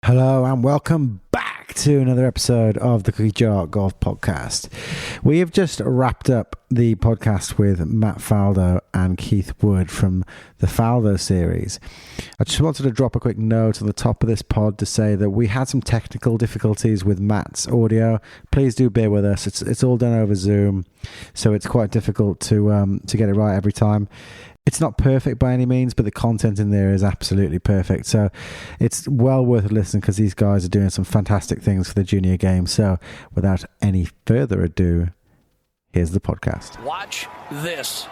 Hello and welcome back to another episode of the Cookie Jar Golf Podcast. We have just wrapped up the podcast with Matt Faldo and Keith Wood from the Faldo Series. I just wanted to drop a quick note on the top of this pod to say that we had some technical difficulties with Matt's audio. Please do bear with us. It's all done over Zoom, so it's quite difficult to get it right every time. It's not perfect by any means, but the content in there is absolutely perfect. So it's well worth listening because these guys are doing some fantastic things for the junior game. So without any further ado, here's the podcast. Watch this.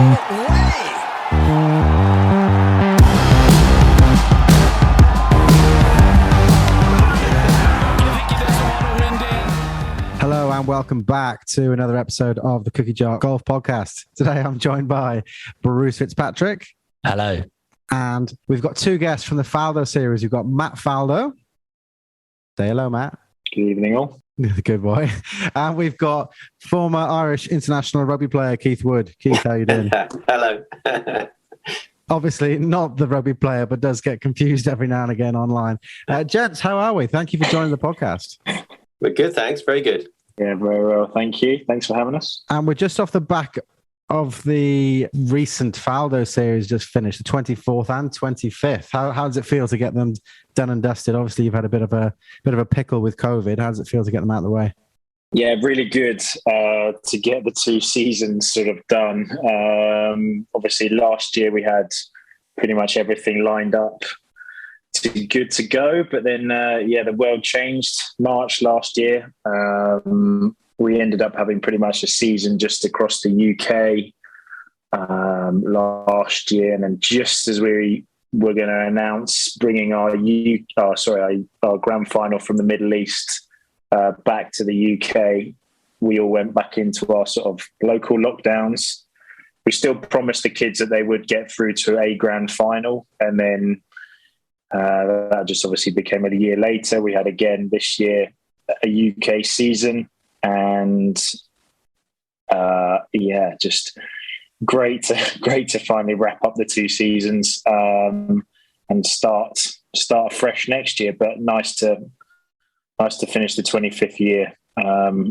No way! Hello and welcome back to another episode of the Cookie Jar Golf Podcast. Today I'm joined by Bruce Fitzpatrick. Hello. And we've got two guests from the Faldo series. We've got Matt Faldo. Say hello, Matt. Good evening, all. Good boy. And we've got former Irish international rugby player Keith Wood. Keith, how you doing? Hello. Obviously not the rugby player, but does get confused every now and again online. Gents, how are we? Thank you for joining the podcast. We're good, thanks. Very good. Yeah, very well. Thank you. Thanks for having us. And we're just off the back of the recent Faldo series just finished, the 24th and 25th. How does it feel to get them done and dusted? Obviously, you've had a bit of a pickle with COVID. How does it feel to get them out of the way? Yeah, really good to get the two seasons sort of done. Obviously, last year we had pretty much everything lined up to good to go, but then the world changed March last year. We ended up having pretty much a season just across the UK last year, and then just as we were going to announce bringing our grand final from the Middle East back to the UK, we all went back into our sort of local lockdowns. We still promised the kids that they would get through to a grand final, and then that just obviously became a year later. We had again this year a UK season, and just great to finally wrap up the two seasons and start fresh next year. But nice to finish the 25th year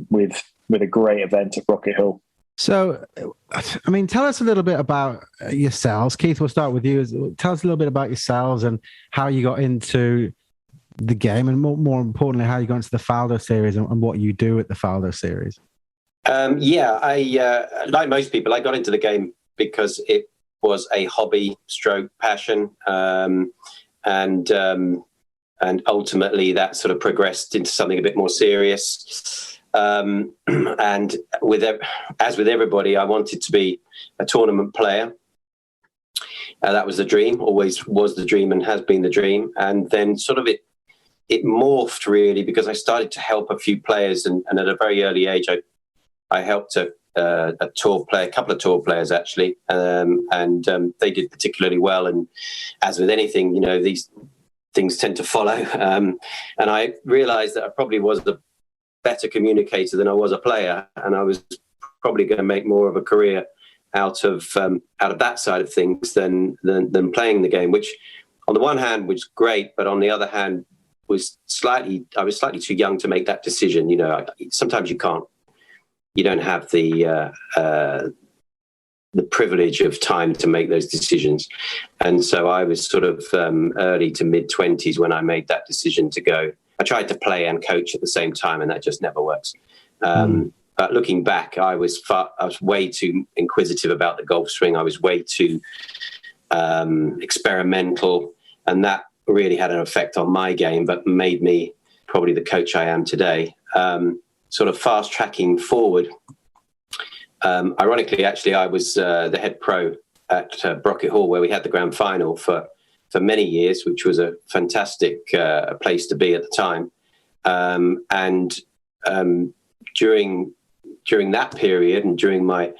with a great event at Rocket Hill. So, I mean, tell us a little bit about yourselves. Keith, we'll start with you. Tell us a little bit about yourselves and how you got into the game, and more importantly, how you got into the Faldo series and what you do at the Faldo series. I like most people, I got into the game because it was a hobby stroke passion, and ultimately that sort of progressed into something a bit more serious. And as with everybody, I wanted to be a tournament player. That was the dream, always was the dream and has been the dream. And then sort of it morphed really because I started to help a few players, and at a very early age, I helped a couple of tour players actually, and they did particularly well. And as with anything, you know, these things tend to follow. And I realised that I probably was the better communicator than I was a player, and I was probably going to make more of a career out of that side of things than playing the game, which on the one hand was great, but on the other hand I was slightly too young to make that decision. You know, sometimes you don't have the privilege of time to make those decisions, and so I was sort of early to mid 20s when I made that decision to go. I tried to play and coach at the same time, and that just never works. But looking back, I was way too inquisitive about the golf swing. I was way too experimental, and that really had an effect on my game, but made me probably the coach I am today. Sort of fast tracking forward. Ironically, actually, I was the head pro at Rocket Hall, where we had the grand final for many years, which was a fantastic place to be at the time. During that period and during my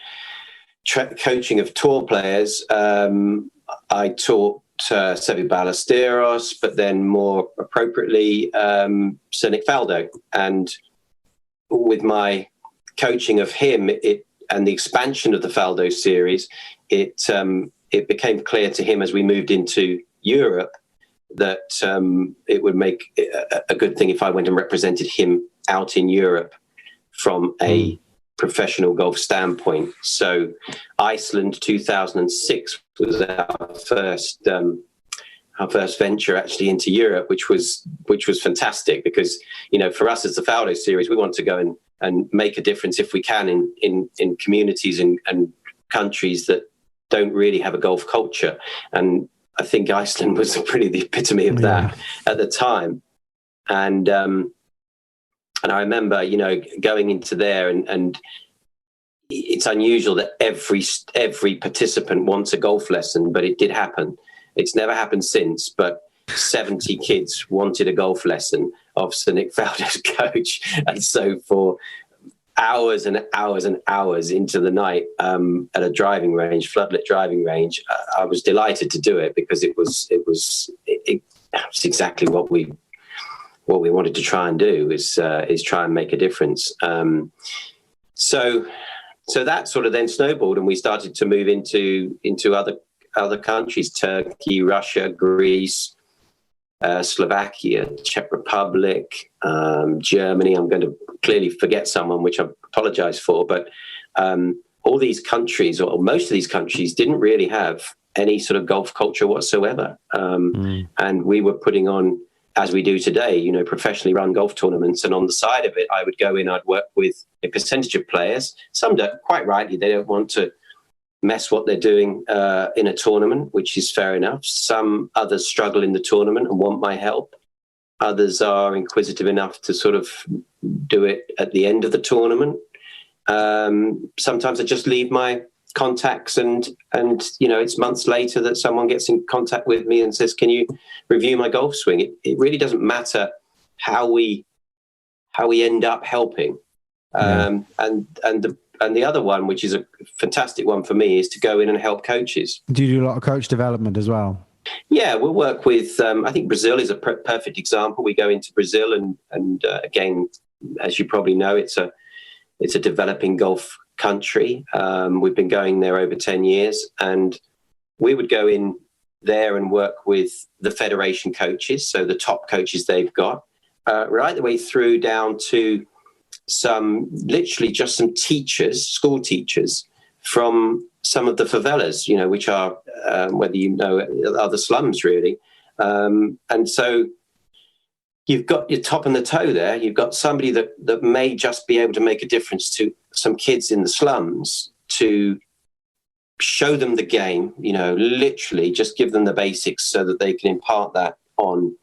coaching of tour players, I taught Seve Ballesteros, but then more appropriately, Sir Nick Faldo. And with my coaching of him, and the expansion of the Faldo series, it it became clear to him as we moved into Europe that it would make a good thing if I went and represented him out in Europe from a professional golf standpoint. So Iceland 2006 was our first venture actually into Europe, which was fantastic because, for us as the Faldo Series, we want to go and make a difference if we can in communities and countries that don't really have a golf culture. And I think Iceland was pretty the epitome of that at the time. And I remember, going into there and it's unusual that every participant wants a golf lesson, but it did happen. It's never happened since, but 70 kids wanted a golf lesson of Sir Nick Faldo's coach. And so for hours and hours and hours into the night at a driving range, floodlit driving range, I was delighted to do it because it was exactly what we wanted to try and do is try and make a difference. So that sort of then snowballed, and we started to move into other countries: Turkey, Russia, Greece, Slovakia, Czech Republic, Germany. I'm going to clearly forget someone, which I apologize for, but all these countries, or most of these countries, didn't really have any sort of golf culture whatsoever. And we were putting on, as we do today, professionally run golf tournaments. And on the side of it, I would go in, I'd work with a percentage of players. Some don't, quite rightly, they don't want to mess what they're doing in a tournament, which is fair enough. Some others struggle in the tournament and want my help. Others are inquisitive enough to sort of do it at the end of the tournament. Sometimes I just leave my contacts and it's months later that someone gets in contact with me and says, can you review my golf swing? It really doesn't matter how we end up helping. And the other one, which is a fantastic one for me, is to go in and help coaches. Do you do a lot of coach development as well? Yeah, we'll work with, I think Brazil is a perfect example. We go into Brazil and again, as you probably know, it's a developing golf country. We've been going there over 10 years, and we would go in there and work with the federation coaches, so the top coaches they've got, right the way through down to literally just some teachers, school teachers from some of the favelas, which are, whether are the slums really. And so you've got your top and the toe there. You've got somebody that may just be able to make a difference to some kids in the slums, to show them the game, literally just give them the basics so that they can impart that on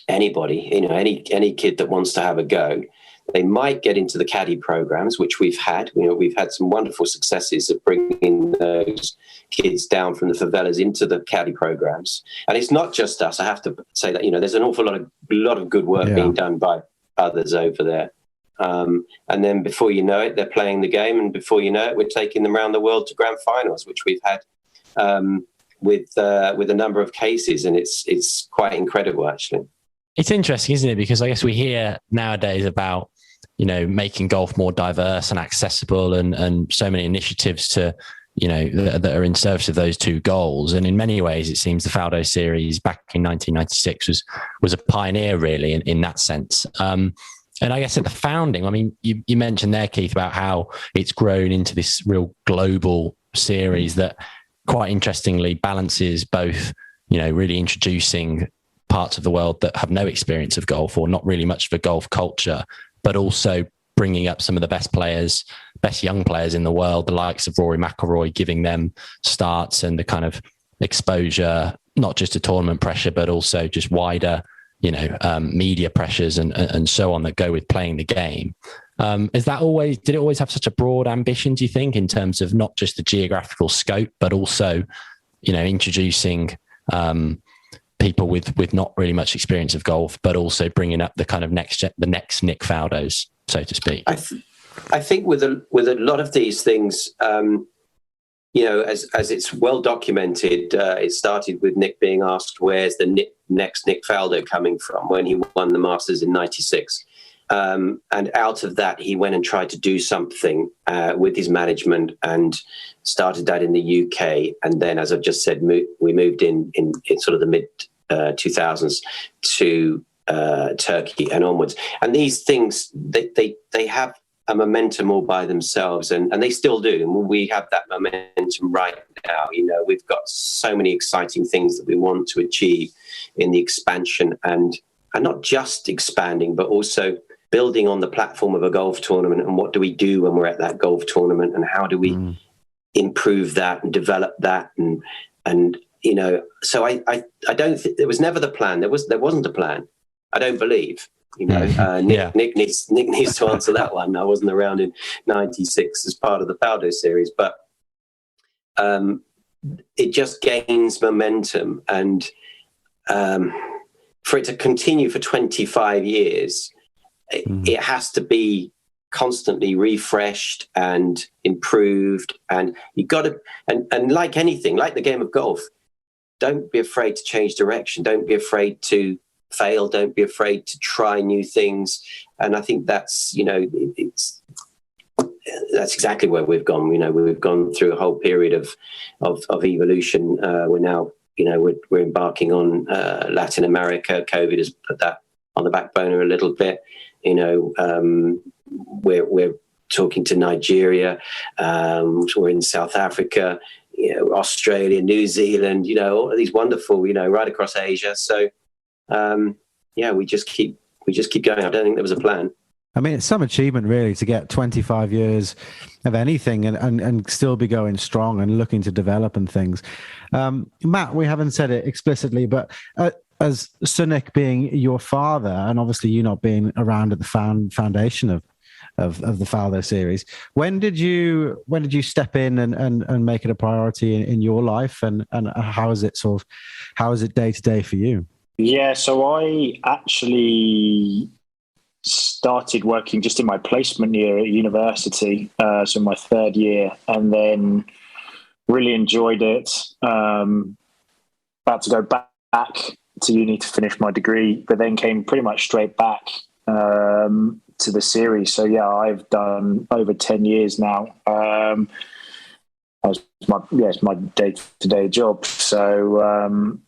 anybody, any kid that wants to have a go. They might get into the caddy programs, which we've had. We've had some wonderful successes of bringing those kids down from the favelas into the caddy programs. And it's not just us. I have to say that, there's an awful lot of good work being done by others over there. And then before you know it, they're playing the game. And before you know it, we're taking them around the world to grand finals, which we've had with a number of cases. And it's quite incredible, actually. It's interesting, isn't it? Because I guess we hear nowadays about, making golf more diverse and accessible and so many initiatives to, that are in service of those two goals. And in many ways, it seems the Faldo Series back in 1996 was a pioneer really in that sense. And I guess at the founding, I mean, you mentioned there, Keith, about how it's grown into this real global series that quite interestingly balances both, really introducing parts of the world that have no experience of golf or not really much of a golf culture, but also bringing up some of the best young players in the world, the likes of Rory McIlroy, giving them starts and the kind of exposure, not just to tournament pressure, but also just wider, media pressures and so on that go with playing the game. Did it always have such a broad ambition, do you think, in terms of not just the geographical scope, but also, introducing people with not really much experience of golf, but also bringing up the kind of the next Nick Faldos, so to speak? I think with a lot of these things, as it's well documented, it started with Nick being asked, where's the next Nick Faldo coming from, when he won the Masters in 96. And out of that, he went and tried to do something with his management and started that in the UK. And then, as I've just said, we moved in sort of the mid 2000s to Turkey and onwards. And these things, they have a momentum all by themselves, and they still do. And we have that momentum right now. We've got so many exciting things that we want to achieve in the expansion, and not just expanding, but also building on the platform of a golf tournament. And what do we do when we're at that golf tournament, and how do we improve that and develop that? And so I don't think there was never the plan. There wasn't a plan. I don't believe. Nick needs to answer that one. I wasn't around in '96 as part of the Faldo series, but it just gains momentum, and for it to continue for 25 years, it has to be constantly refreshed and improved. And you got to, and like anything, like the game of golf, don't be afraid to change direction. Don't be afraid to fail. Don't be afraid to try new things. And I think that's exactly where we've gone. We've gone through a whole period of evolution. We're now, we're embarking on Latin America. COVID has put that on the back burner a little bit. We're talking to Nigeria. We're in South Africa, Australia, New Zealand. All of these wonderful, right across Asia. So. We just keep going. I don't think there was a plan. I mean, it's some achievement really to get 25 years of anything and still be going strong and looking to develop and things. Matt, we haven't said it explicitly, but as Sunic being your father, and obviously you not being around at the foundation of the Faldo series, when did you step in and make it a priority in your life, and how is it day to day for you? Yeah, so I actually started working just in my placement year at university, so my third year, and then really enjoyed it. About to go back to uni to finish my degree, but then came pretty much straight back to the series. So yeah, I've done over 10 years now. It's my day-to-day job. So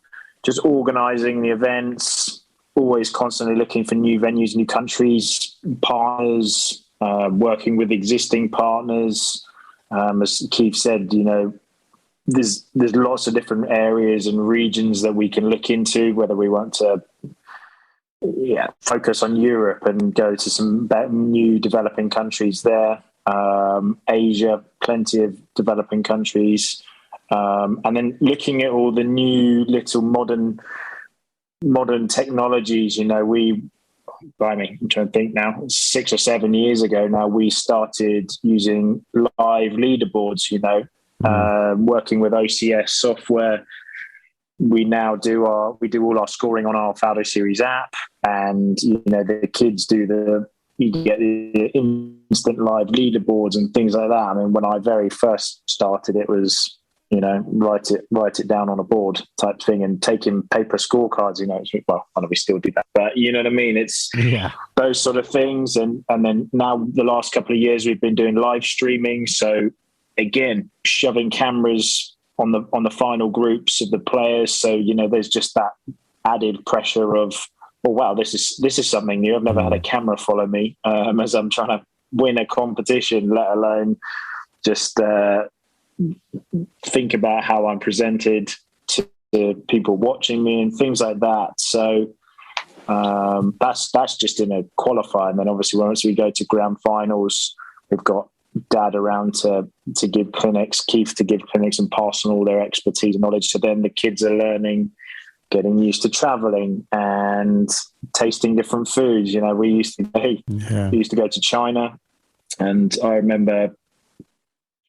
just organising the events, always constantly looking for new venues, new countries, partners, working with existing partners. As Keith said, there's lots of different areas and regions that we can look into, whether we want to focus on Europe and go to some new developing countries there. Asia, plenty of developing countries. And then looking at all the new little modern technologies, I'm trying to think now, 6 or 7 years ago now, we started using live leaderboards, working with OCS software. We now do all our scoring on our Faldo Series app, and, the kids you get the instant live leaderboards and things like that. I mean, when I very first started, it was, write it down on a board type thing and taking paper scorecards, well, I know we still do that, but you know what I mean? It's those sort of things. And then now the last couple of years we've been doing live streaming. So again, shoving cameras on the final groups of the players. So, there's just that added pressure of, oh, wow, this is something new. I've never had a camera follow me as I'm trying to win a competition, let alone just think about how I'm presented to people watching me and things like that. So that's just in a qualifier. And then obviously once we go to grand finals, we've got Dad around to give clinics, Keith to give clinics and pass on all their expertise and knowledge. So then the kids are learning, getting used to traveling and tasting different foods. We used to go to China, and I remember,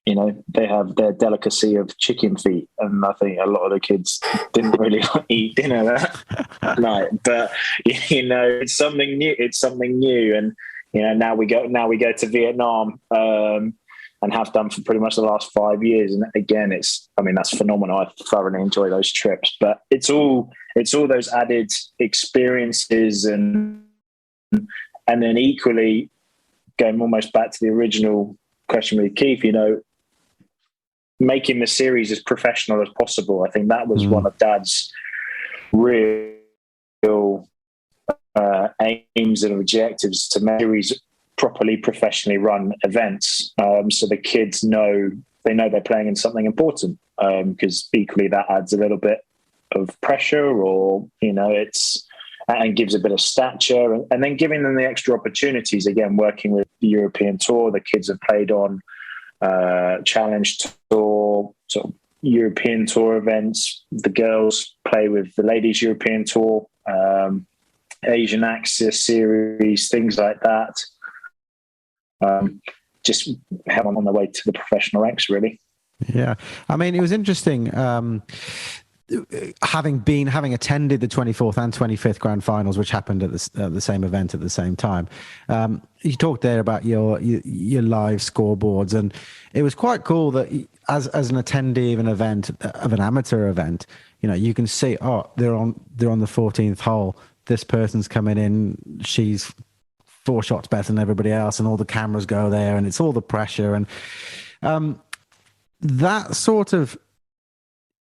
they have their delicacy of chicken feet, and I think a lot of the kids didn't really eat dinner that night. But it's something new. It's something new, and now we go to Vietnam, and have done for pretty much the last 5 years. And again, that's phenomenal. I thoroughly enjoy those trips. But it's all those added experiences and And then equally, going almost back to the original question with Keith, making the series as professional as possible. I think that was one of Dad's real aims and objectives, to make series properly professionally run events, so the kids know they're playing in something important, because equally that adds a little bit of pressure, or and gives a bit of stature, and then giving them the extra opportunities. Again, working with the European Tour, the kids have played on Challenge Tour, sort of European Tour events. The girls play with the Ladies European Tour, Asian Axis Series, things like that. Just have them on the way to the professional ranks, really. Yeah, I mean, it was interesting having attended the 24th and 25th Grand Finals, which happened at the same event at the same time. You talked there about your live scoreboards, and it was quite cool that as an attendee of an event, of an amateur event, you can see, they're on the 14th hole. This person's coming in. She's 4 shots better than everybody else, and all the cameras go there, and it's all the pressure, and that sort of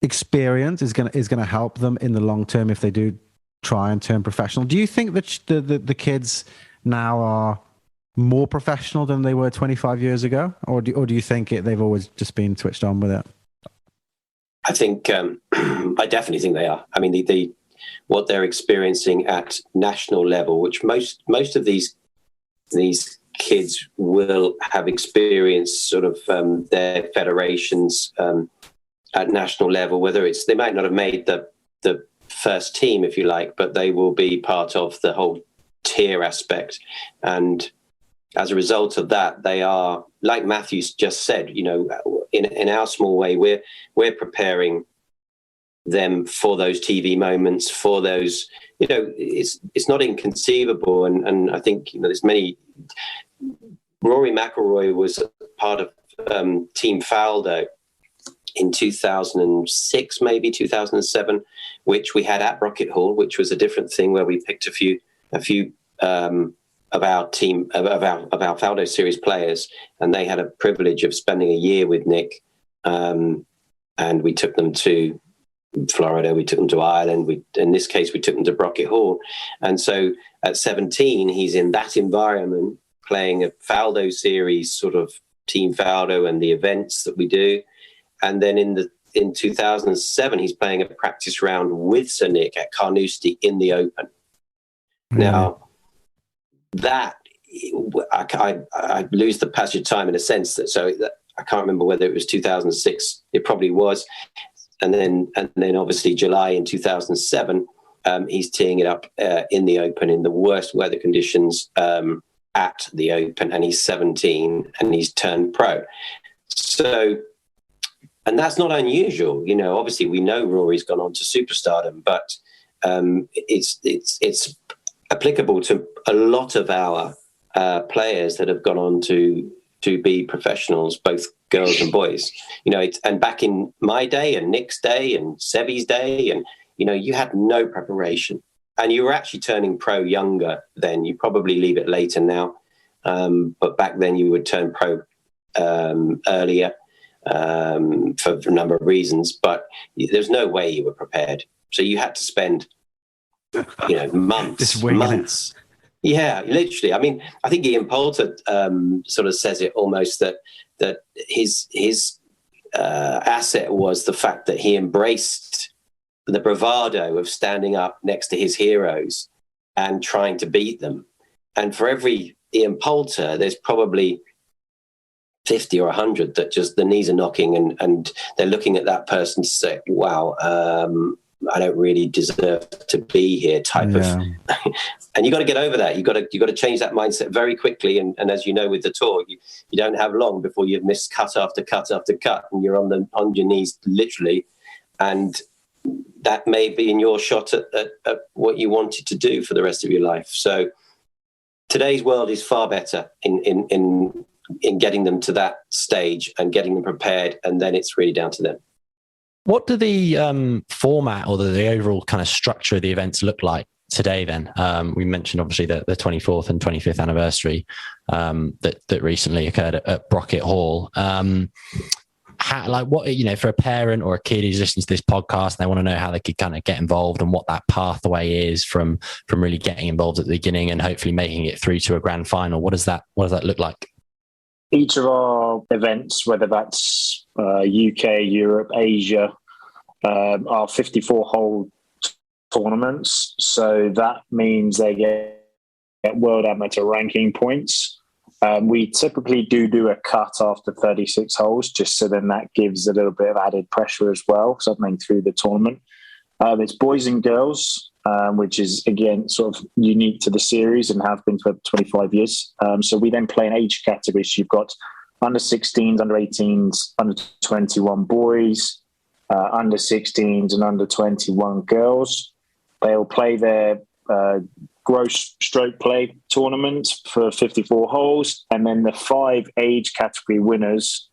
experience is going to help them in the long term if they do try and turn professional. Do you think that the kids now are more professional than they were 25 years ago, or do you think they've always just been switched on with it? I think I definitely think they are. I mean, what they're experiencing at national level, which most of these kids will have experienced sort of their federations at national level, whether they might not have made the first team, if you like, but they will be part of the whole tier aspect. And as a result of that, they are, like Matthew's just said, in our small way, we're preparing them for those TV moments, for those, it's not inconceivable. And I think, there's many. Rory McIlroy was part of Team Faldo in 2006, maybe 2007, which we had at Rocket Hall, which was a different thing, where we picked a few of our team, of our Faldo Series players, and they had a privilege of spending a year with Nick, and we took them to Florida, we took them to Ireland, in this case we took them to Rocket Hall. And so at 17 he's in that environment, playing a Faldo Series, sort of Team Faldo and the events that we do. And then in 2007 he's playing a practice round with Sir Nick at Carnoustie in the Open. Now that I lose the passage of time in a sense, that I can't remember whether it was 2006, it probably was. And then obviously July in 2007, he's teeing it up in the Open in the worst weather conditions at the Open, and he's 17 and he's turned pro. So, and that's not unusual. Obviously we know Rory's gone on to superstardom, but it's applicable to a lot of our players that have gone on to be professionals, both girls and boys. And back in my day and Nick's day and Sevi's day, and you had no preparation, and you were actually turning pro younger then. You probably leave it later now, but back then you would turn pro earlier for a number of reasons. But there's no way you were prepared, so you had to spend months. Yeah, literally. I mean, I think Ian Poulter sort of says it almost that his asset was the fact that he embraced the bravado of standing up next to his heroes and trying to beat them. And for every Ian Poulter, there's probably 50 or 100 that just the knees are knocking and they're looking at that person to say, wow, I don't really deserve to be here type of, and you got to get over that. You got to change that mindset very quickly. And as you know, with the tour, you don't have long before you've missed cut after cut after cut, and you're on your knees literally. And that may be in your shot at what you wanted to do for the rest of your life. So today's world is far better in getting them to that stage and getting them prepared. And then it's really down to them. What do the format or the overall kind of structure of the events look like today then? We mentioned obviously the 24th and 25th anniversary that recently occurred at Brocket Hall. What, for a parent or a kid who's listening to this podcast and they want to know how they could kind of get involved and what that pathway is from really getting involved at the beginning and hopefully making it through to a grand final, what does that look like? Each of our events, whether that's UK, Europe, Asia, are 54-hole tournaments. So that means they get world amateur ranking points. We typically do a cut after 36 holes, just so then that gives a little bit of added pressure as well, something through the tournament. It's boys and girls, which is, again, sort of unique to the series and have been for 25 years. So we then play in age categories. So you've got under 16s, under 18s, under 21 boys, under 16s and under 21 girls. They'll play their gross stroke play tournament for 54 holes. And then the 5 age category winners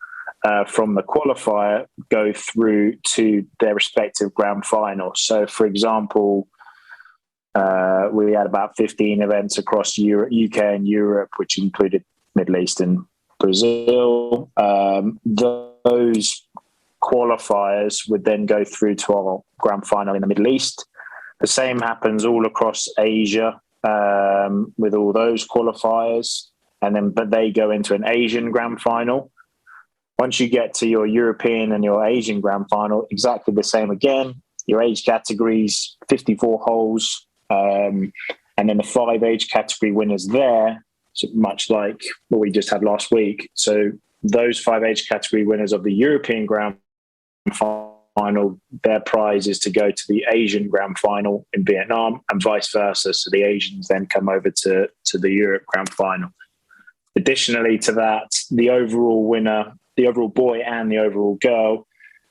from the qualifier go through to their respective grand final. So, for example, we had about 15 events across Europe, UK and Europe, which included Middle East and Brazil. Those qualifiers would then go through to our grand final in the Middle East. The same happens all across Asia with all those qualifiers, but they go into an Asian grand final. Once you get to your European and your Asian grand final, exactly the same again. Your age categories, 54 holes, and then the 5 age category winners there, so much like what we just had last week. So those 5 age category winners of the European grand final, their prize is to go to the Asian grand final in Vietnam and vice versa. So the Asians then come over to the Europe grand final. Additionally to that, the overall winner, the overall boy and the overall girl,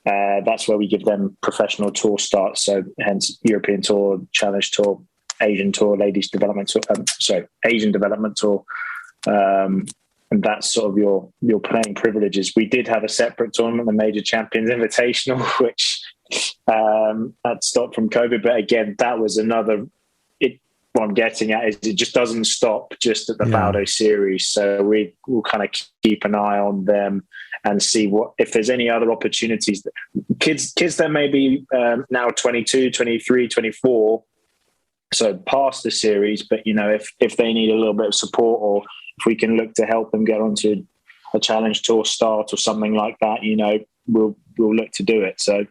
that's where we give them professional tour starts. So hence European Tour, Challenge Tour, Asian Tour, Ladies Development Tour, Asian Development Tour. And that's sort of your playing privileges. We did have a separate tournament, the Major Champions Invitational, which had stopped from COVID. But again, that was another. What I'm getting at is it just doesn't stop just at the Faldo Series. So we'll kind of keep an eye on them and see if there's any other opportunities. Kids that may be now 22, 23, 24, so past the series, but if they need a little bit of support or if we can look to help them get onto a challenge tour start or something like that, we'll look to do it. So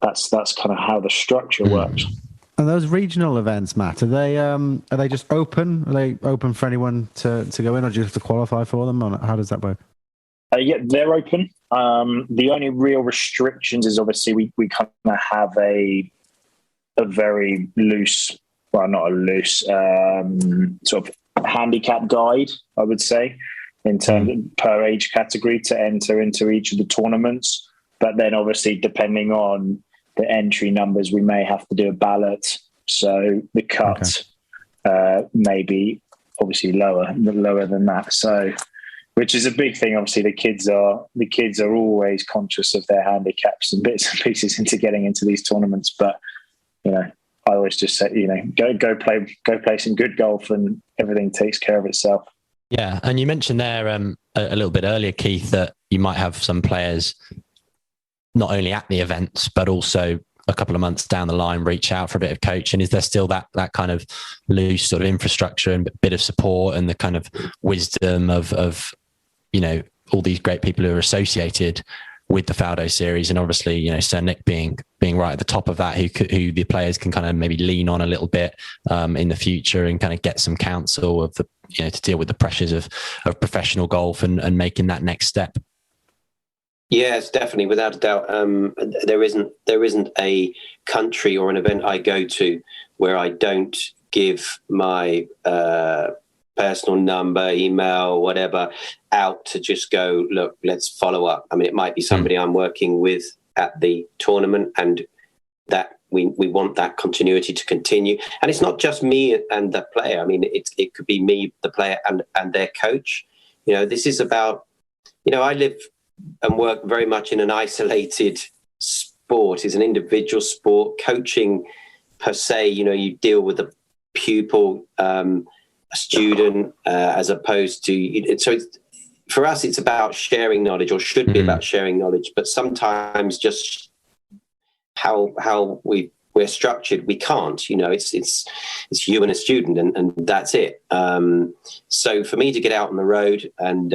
that's kind of how the structure works. And those regional events, Matt, are they just open? Are they open for anyone to go in, or do you have to qualify for them? Or how does that work? Yeah, they're open. The only real restrictions is obviously we kind of have a very loose, well, not a loose, sort of handicap guide, I would say, in terms of per age category to enter into each of the tournaments. But then obviously depending on the entry numbers, we may have to do a ballot. So the cut may be obviously lower than that. So, which is a big thing. Obviously, the kids are always conscious of their handicaps and bits and pieces into getting into these tournaments. But I always just say, go play some good golf, and everything takes care of itself. Yeah, and you mentioned there a little bit earlier, Keith, that you might have some players not only at the events, but also a couple of months down the line, reach out for a bit of coaching. Is there still that kind of loose sort of infrastructure and bit of support and the kind of wisdom of all these great people who are associated with the Faldo series? And obviously, Sir Nick being right at the top of that, who the players can kind of maybe lean on a little bit in the future and kind of get some counsel of the, to deal with the pressures of professional golf and making that next step. Yes, definitely, without a doubt. There isn't a country or an event I go to where I don't give my personal number, email, whatever, out to just go, look, let's follow up. I mean, it might be somebody I'm working with at the tournament, and that we want that continuity to continue. And it's not just me and the player. I mean, it could be me, the player, and their coach. This is about, I live and work very much in an isolated sport. It's an individual sport. Coaching per se, you deal with the pupil, a student, as opposed to, so for us, it's about sharing knowledge, or should be about sharing knowledge, but sometimes just how we're structured, we can't, it's you and a student, and that's it. So for me to get out on the road and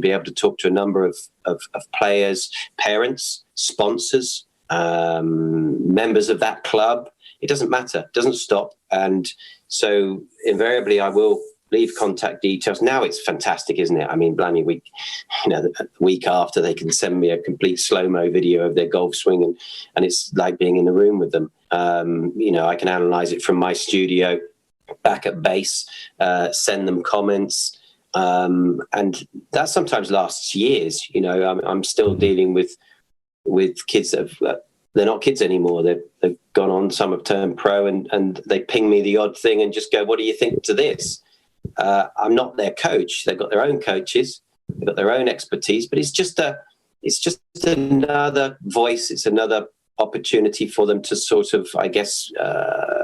be able to talk to a number of players, parents, sponsors, members of that club, it doesn't matter, it doesn't stop. And so invariably I will leave contact details. Now it's fantastic, isn't it? I mean, blimey, the week after, they can send me a complete slow-mo video of their golf swing, and it's like being in the room with them. I can analyze it from my studio back at base, send them comments, and that sometimes lasts years. I'm still dealing with kids that have, they're not kids anymore. They've gone on, some have turned pro, and they ping me the odd thing and just go, "What do you think to this?" I'm not their coach. They've got their own coaches. They've got their own expertise, but it's just another voice. It's another opportunity for them to sort of, I guess,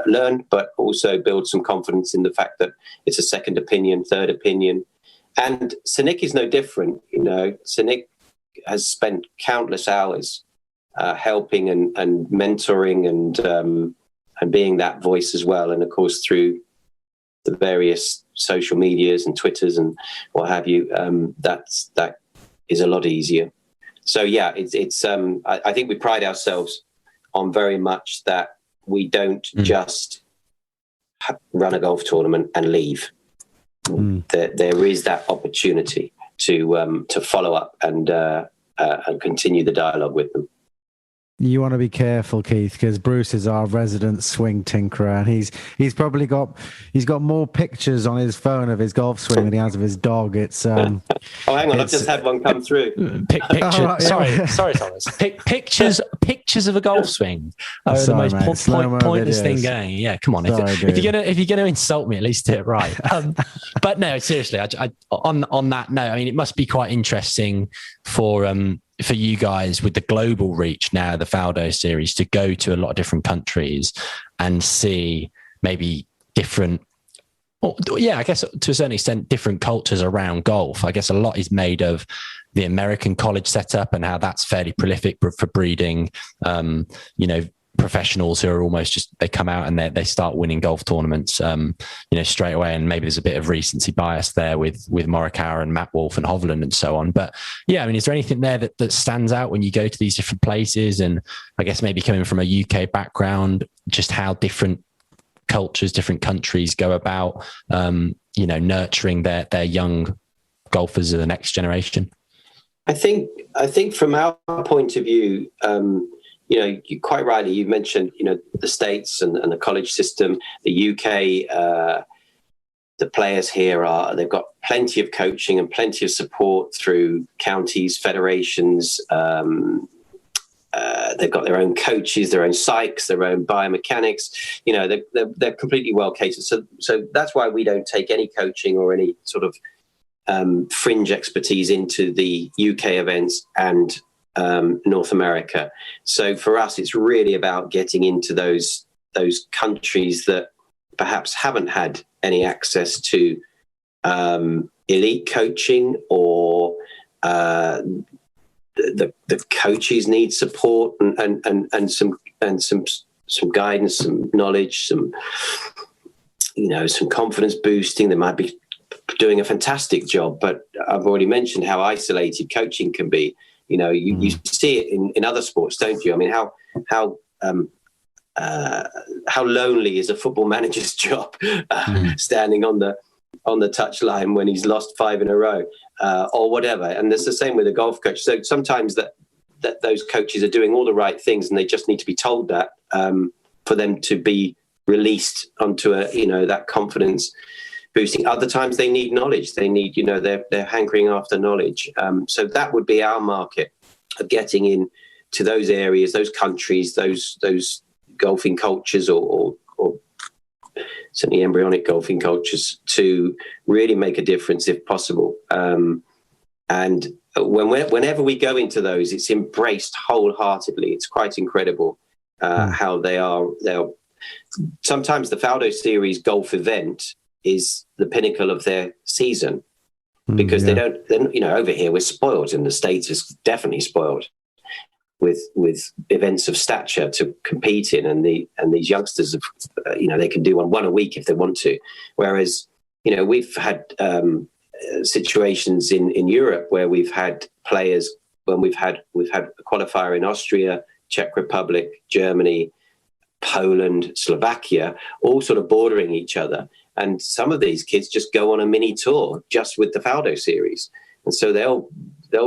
learn, but also build some confidence in the fact that it's a second opinion, third opinion. And Sonic is no different. Sonic has spent countless hours helping and mentoring and being that voice as well. And of course, through the various social medias and Twitters and what have you, that is a lot easier. So yeah, it's I think we pride ourselves on very much that we don't just run a golf tournament and leave. There is that opportunity to follow up and continue the dialogue with them. You want to be careful, Keith, because Bruce is our resident swing tinkerer, and he's probably got more pictures on his phone of his golf swing than he has of his dog. It's oh, hang on, I've just had one come through. Sorry, Thomas. Pictures of a golf swing are the most pointless thing going. Yeah, come on. If you're gonna insult me, at least do it right. But no, seriously, I on that note, I mean, it must be quite interesting for you guys with the global reach now, the Faldo series, to go to a lot of different countries and see maybe different, I guess to a certain extent, different cultures around golf. I guess a lot is made of the American college setup and how that's fairly prolific for breeding, professionals who are almost just, they come out and they start winning golf tournaments, straight away. And maybe there's a bit of recency bias there with Morikawa and Matt Wolff and Hovland and so on. But yeah, I mean, is there anything there that stands out when you go to these different places? And I guess maybe coming from a UK background, just how different cultures, different countries go about, nurturing their young golfers of the next generation? I think from our point of view, you quite rightly, you mentioned, the States and the college system, the UK, the players here they've got plenty of coaching and plenty of support through counties, federations. They've got their own coaches, their own psychs, their own biomechanics. They're completely well catered. So that's why we don't take any coaching or any sort of fringe expertise into the UK events and North America. So for us, it's really about getting into those countries that perhaps haven't had any access to elite coaching, or the coaches need support and some guidance, some knowledge, some confidence boosting. They might be doing a fantastic job, but I've already mentioned how isolated coaching can be. You see it in other sports, don't you? I mean, how lonely is a football manager's job, standing on the touchline when he's lost 5 in a row, or whatever. And it's the same with a golf coach. So sometimes that those coaches are doing all the right things, and they just need to be told that for them to be released onto that confidence boosting. Other times they need knowledge. They need, they're hankering after knowledge. So that would be our market of getting in to those areas, those countries, those golfing cultures, or certainly embryonic golfing cultures, to really make a difference if possible. And whenever we go into those, it's embraced wholeheartedly. It's quite incredible how they'll sometimes the Faldo Series golf event is the pinnacle of their season, because they don't, over here we're spoiled, and the States is definitely spoiled with events of stature to compete in, and these youngsters have, they can do one a week if they want to, whereas we've had situations in Europe where we've had players when we've had a qualifier in Austria, Czech Republic, Germany, Poland, Slovakia, all sort of bordering each other. And some of these kids just go on a mini tour just with the Faldo Series. And so they'll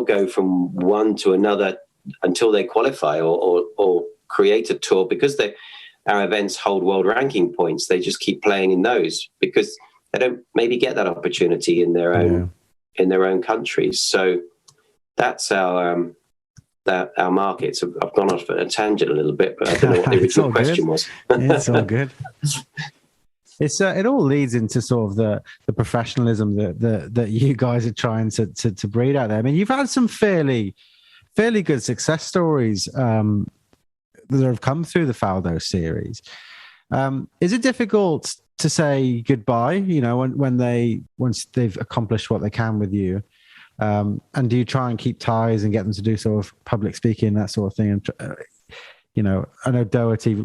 go from one to another until they qualify or create a tour, because our events hold world ranking points. They just keep playing in those because they don't maybe get that opportunity in their own countries. So that's our markets. I've gone off a tangent a little bit, but I don't know what the original question was. It's all good. It all leads into sort of the professionalism that you guys are trying to breed out there. I mean, you've had some fairly good success stories that have come through the Faldo Series. Is it difficult to say goodbye, once they've accomplished what they can with you? And do you try and keep ties and get them to do sort of public speaking, that sort of thing? And, I know Doherty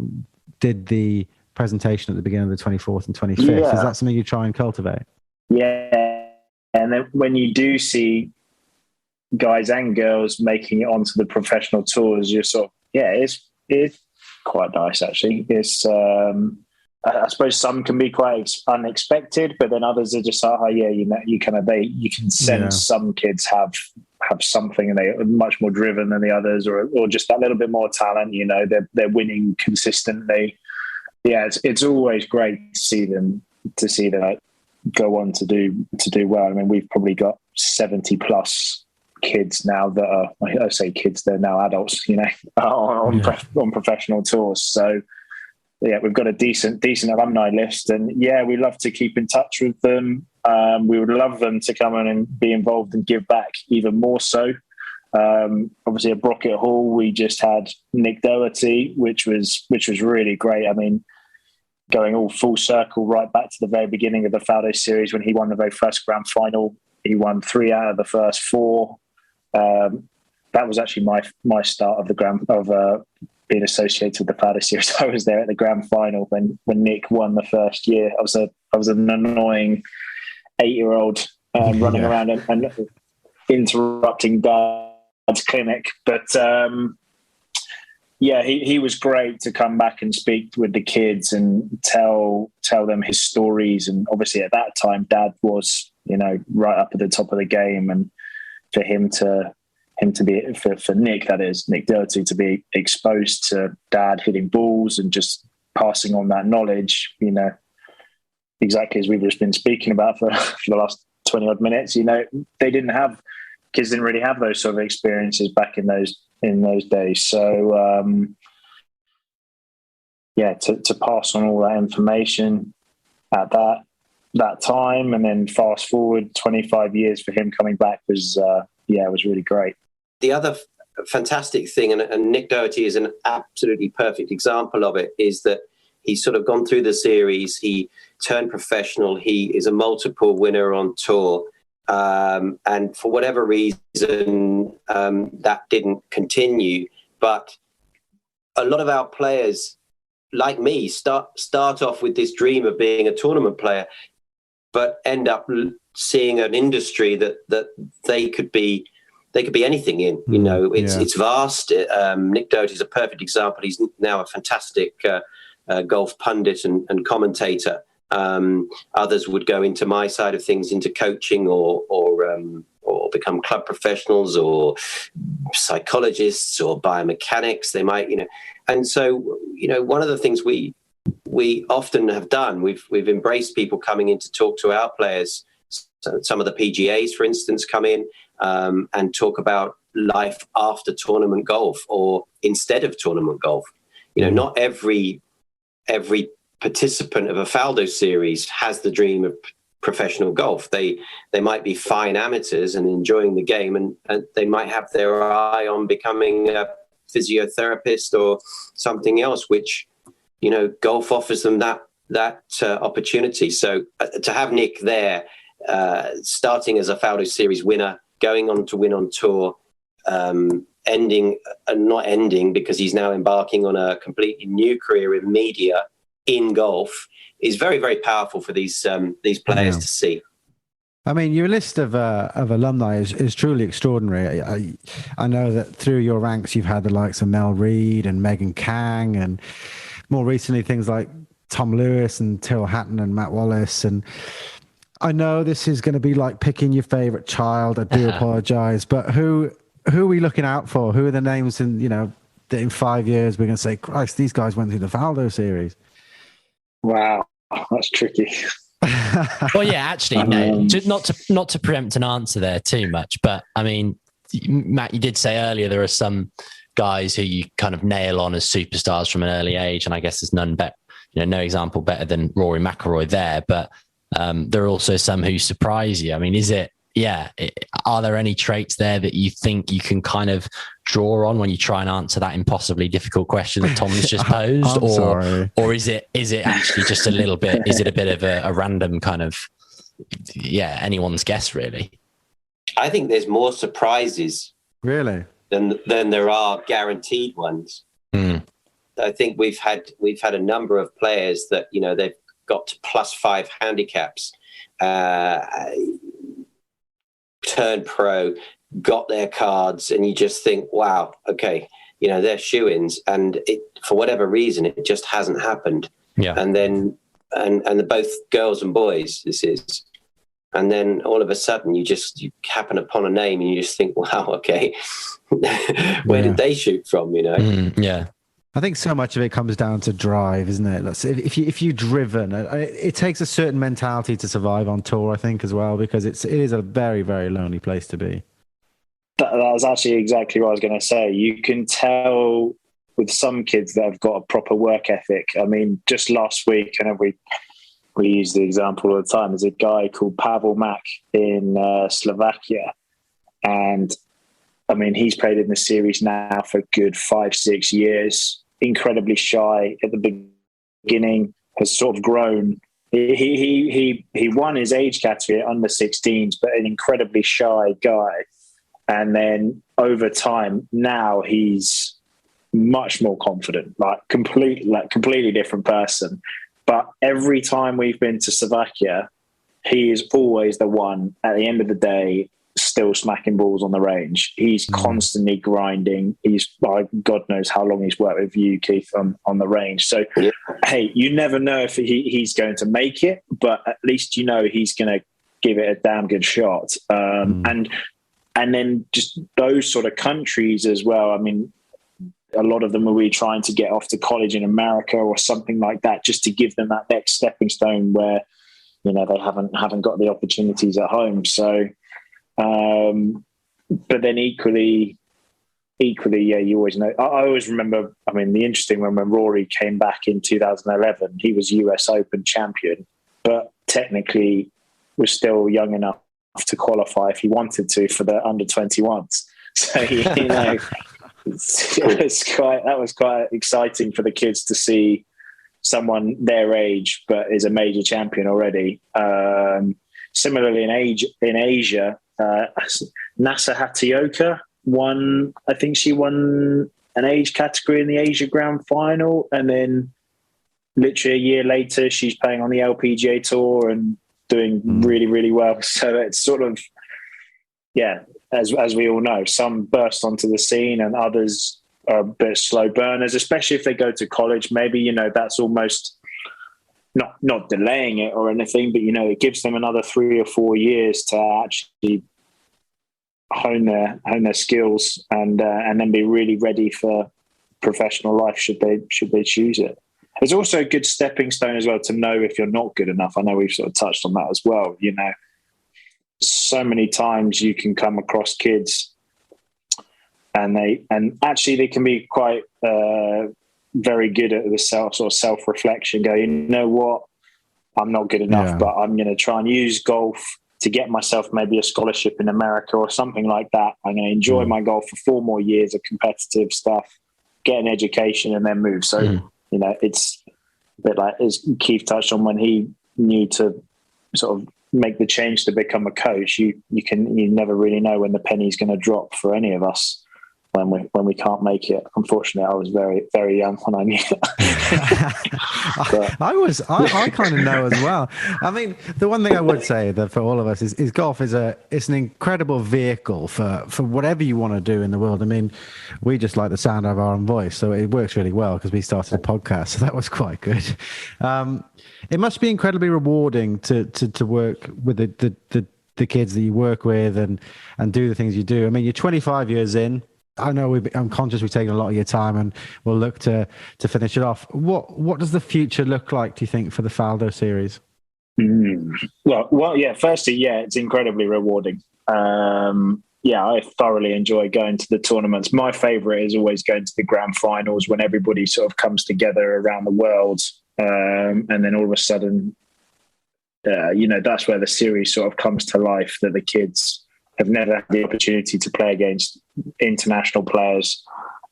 did the presentation at the beginning of the 24th and 25th. Yeah. Is that something you try and cultivate? Yeah. And then when you do see guys and girls making it onto the professional tours, you're sort of, it's quite nice, actually. It's, I suppose some can be quite unexpected, but then others are just like, you can sense some kids have something, and they are much more driven than the others, or just that little bit more talent. They're winning consistently. Yeah, it's always great to see them go on to do well. I mean, we've probably got 70 plus kids now that are, I say kids, they're now adults, on professional tours. So yeah, we've got a decent alumni list, and we love to keep in touch with them. We would love them to come in and be involved and give back even more so. Obviously at Brockett Hall, we just had Nick Doherty, which was really great. I mean, going all full circle right back to the very beginning of the Faldo Series, when he won the very first grand final, he won 3 out of the first 4. That was actually my start of being associated with the Faldo Series. I was there at the grand final when Nick won the first year. I was an annoying 8-year-old running around and interrupting Dad's clinic, but he was great to come back and speak with the kids and tell them his stories. And obviously at that time, Dad was right up at the top of the game, and for him to be, for Nick, that is Nick Doherty, to be exposed to Dad hitting balls and just passing on that knowledge, exactly as we've just been speaking about for the last 20 odd minutes. Kids didn't really have those sort of experiences back in those days. So to pass on all that information at that time, and then fast forward 25 years for him coming back was really great. The other fantastic thing, and Nick Doherty is an absolutely perfect example of it, is that he's sort of gone through the series. He turned professional. He is a multiple winner on tour. And for whatever reason, that didn't continue. But a lot of our players, like me, start off with this dream of being a tournament player, but end up seeing an industry that they could be anything in. It's vast. Nick Doherty is a perfect example. He's now a fantastic golf pundit and commentator. Others would go into my side of things, into coaching or become club professionals or psychologists or biomechanics. They might, and so, one of the things we often have done, we've embraced people coming in to talk to our players. So some of the PGAs, for instance, come in and talk about life after tournament golf or instead of tournament golf. Not every participant of a Faldo Series has the dream of professional golf. They might be fine amateurs and enjoying the game, and they might have their eye on becoming a physiotherapist or something else, which golf offers them that opportunity. So to have Nick there, starting as a Faldo Series winner, going on to win on tour, not ending because he's now embarking on a completely new career in media in golf, is very, very powerful for these players to see. I mean, your list of alumni is truly extraordinary. I know that through your ranks, you've had the likes of Mel Reid and Megan Kang, and more recently things like Tom Lewis and Till Hatton and Matt Wallace. And I know this is going to be like picking your favorite child. I do apologize, but who are we looking out for? Who are the names that in 5 years we're going to say, Christ, these guys went through the Faldo Series? Wow, that's tricky. Well, yeah, actually, no, not to preempt an answer there too much, but I mean, Matt, you did say earlier there are some guys who you kind of nail on as superstars from an early age, and I guess there's no example better than Rory McIlroy there. But there are also some who surprise you. I mean, are there any traits there that you think you can kind of draw on when you try and answer that impossibly difficult question that Tom's just posed, or is it actually just a little bit? Is it a bit of a random kind of anyone's guess really? I think there's more surprises really than there are guaranteed ones. I think we've had a number of players that they've got to +5 handicaps. Turned pro, got their cards, and you just think, wow, okay, they're shoo-ins, and for whatever reason it just hasn't happened. And then and they're both girls and boys, this is, and then all of a sudden you happen upon a name and you just think, wow, okay, where did they shoot from? I think so much of it comes down to drive, isn't it? If you're driven, it takes a certain mentality to survive on tour, I think, as well, because it is a very, very lonely place to be. That was actually exactly what I was going to say. You can tell with some kids that have got a proper work ethic. I mean, just last week, and we use the example all the time, there's a guy called Pavel Mak in Slovakia. And I mean, he's played in the series now for a good 5-6 years. Incredibly shy at the beginning, has sort of grown. He won his age category at under 16s, but an incredibly shy guy. And then over time, now he's much more confident, completely different person. But every time we've been to Slovakia, he is always the one at the end of the day still smacking balls on the range. He's constantly grinding. He's God knows how long he's worked with you, Keith, on the range. So hey, you never know if he's going to make it, but at least he's going to give it a damn good shot. And then just those sort of countries as well. I mean, a lot of them will be trying to get off to college in America or something like that, just to give them that next stepping stone where they haven't got the opportunities at home. So but then equally, you always know. I always remember, I mean, the interesting one when Rory came back in 2011, he was US Open champion, but technically was still young enough to qualify if he wanted to for the under 21s. So, that was quite exciting for the kids to see someone their age, but is a major champion already. Similarly, in Asia, Nasa Hatioka won an age category in the Asia Grand Final, and then literally a year later she's playing on the LPGA Tour and doing really, really well. So it's sort of, as we all know, some burst onto the scene and others are a bit slow burners, especially if they go to college. Maybe that's almost not delaying it or anything, but it gives them another 3 or 4 years to actually hone their skills and then be really ready for professional life should they choose it. It's also a good stepping stone as well to know if you're not good enough. I know we've sort of touched on that as well. So many times you can come across kids and they can be quite very good at the self-reflection. Go, you know what? I'm not good enough, but I'm going to try and use golf to get myself maybe a scholarship in America or something like that. I'm going to enjoy my golf for 4 more years of competitive stuff, get an education, and then move. So, bit like as Keith touched on when he knew to sort of make the change to become a coach. You never really know when the penny's going to drop for any of us when we can't make it. Unfortunately, I was very, very young when I knew that. I kind of know as well. I mean, the one thing I would say that for all of us is golf is it's an incredible vehicle for whatever you want to do in the world. I mean, we just like the sound of our own voice, so it works really well because we started a podcast, so that was quite good. It must be incredibly rewarding to work with the kids that you work with and do the things you do. I mean, you're 25 years in. I know I'm conscious we've taken a lot of your time, and we'll look to finish it off. What does the future look like, do you think, for the Faldo series? Well, yeah. Firstly, it's incredibly rewarding. I thoroughly enjoy going to the tournaments. My favourite is always going to the grand finals when everybody sort of comes together around the world, and then all of a sudden, that's where the series sort of comes to life. That the kids have never had the opportunity to play against international players,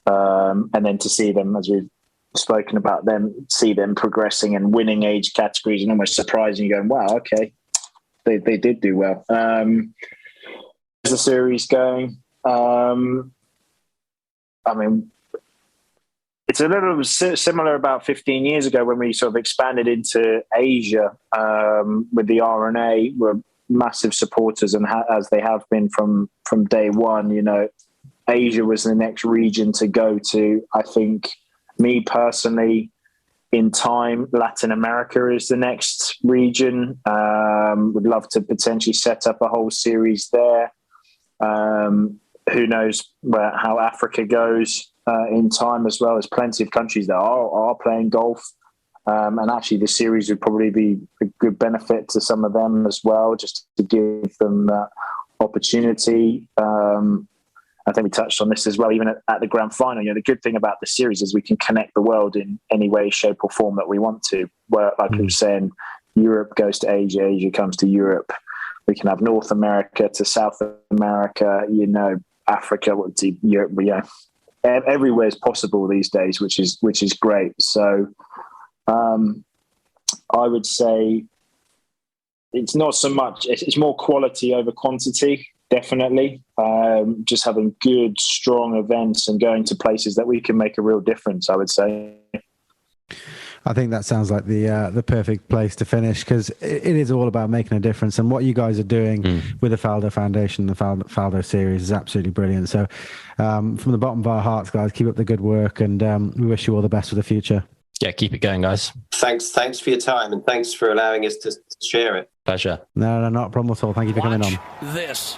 and then to see them, as we've spoken about them, see them progressing and winning age categories and almost surprising you, going, wow, okay, they did do well. As the series going, I mean, it's a little similar about 15 years ago when we sort of expanded into Asia with the RNA. We're massive supporters, and as they have been from day one. Asia was the next region to go to. I think, me personally, in time, Latin America is the next region. Would love to potentially set up a whole series there. Who knows how Africa goes in time as well. There's plenty of countries that are playing golf. And actually, the series would probably be a good benefit to some of them as well, just to give them that opportunity. I think we touched on this as well, even at the grand final. The good thing about the series is we can connect the world in any way, shape, or form that we want to. Where, like we were saying, Europe goes to Asia, Asia comes to Europe. We can have North America to South America, Africa to Europe. Everywhere is possible these days, which is great. So I would say it's not so much, it's more quality over quantity, definitely. Just having good, strong events and going to places that we can make a real difference, I would say. I think that sounds like the perfect place to finish, because it is all about making a difference. And what you guys are doing with the Faldo Foundation, the Faldo series, is absolutely brilliant. So from the bottom of our hearts, guys, keep up the good work, and we wish you all the best for the future. Yeah, keep it going, guys. Thanks for your time, and thanks for allowing us to share it. Pleasure. No, not a problem at all. Thank you for coming on. This